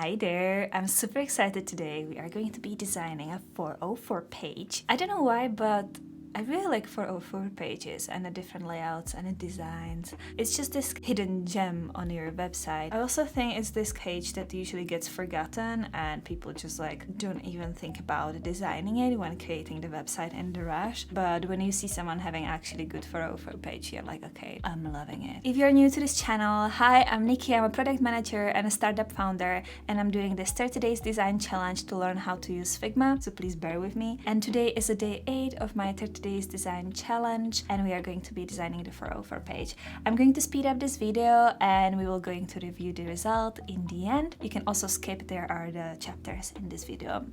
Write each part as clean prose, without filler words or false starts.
Hi there, I'm super excited today. We are going to be designing a 404 page. I don't know why, but I really like 404 pages and the different layouts and the designs. It's just this hidden gem on your website. I also think it's this page that usually gets forgotten and people just don't even think about designing it when creating the website in the rush. But when you see someone having actually good 404 page, you're like, okay, I'm loving it. If you're new to this channel, hi, I'm Nikki. I'm a product manager and a startup founder, and I'm doing this 30 days design challenge to learn how to use Figma, so please bear with me. And today is a day 8 of my 30 days design challenge, and we are going to be designing the 404 page. I'm going to speed up this video and we will going to review the result in the end. You can also skip, there are the chapters in this video.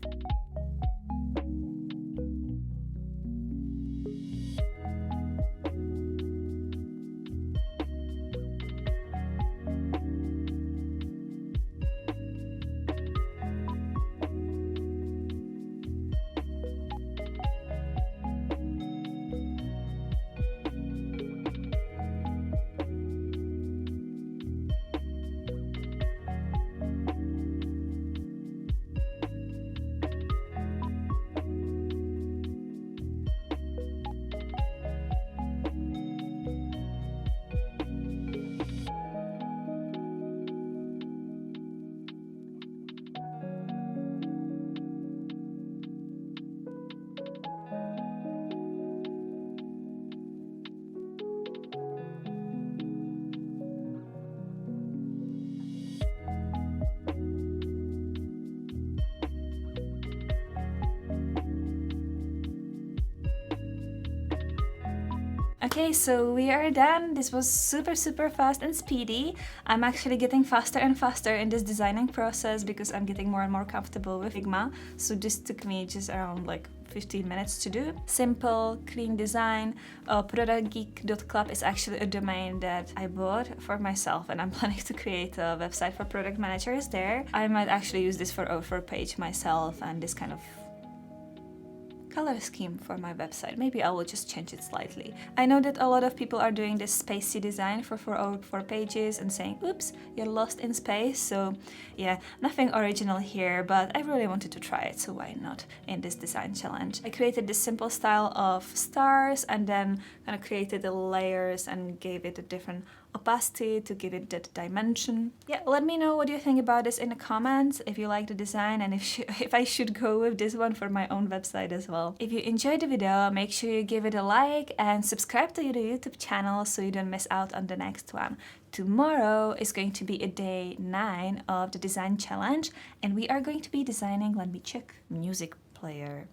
Okay, so we are done. This was super fast and speedy. I'm actually getting faster and faster in this designing process because I'm getting more and more comfortable with Figma. So this took me just around 15 minutes to do. Simple, clean design. Productgeek.club is actually a domain that I bought for myself, and I'm planning to create a website for product managers there. I might actually use this for offer page myself and this kind of color scheme for my website. Maybe I will just change it slightly. I know that a lot of people are doing this spacey design for 404 pages and saying, oops, you're lost in space. So yeah, nothing original here, but I really wanted to try it, so why not in this design challenge. I created this simple style of stars and then kind of created the layers and gave it a different opacity to give it that dimension. Yeah, let me know what you think about this in the comments, if you like the design and if I should go with this one for my own website as well. If you enjoyed the video, make sure you give it a like and subscribe to the YouTube channel so you don't miss out on the next one. Tomorrow is going to be a day 9 of the design challenge, and we are going to be designing, let me check, music player.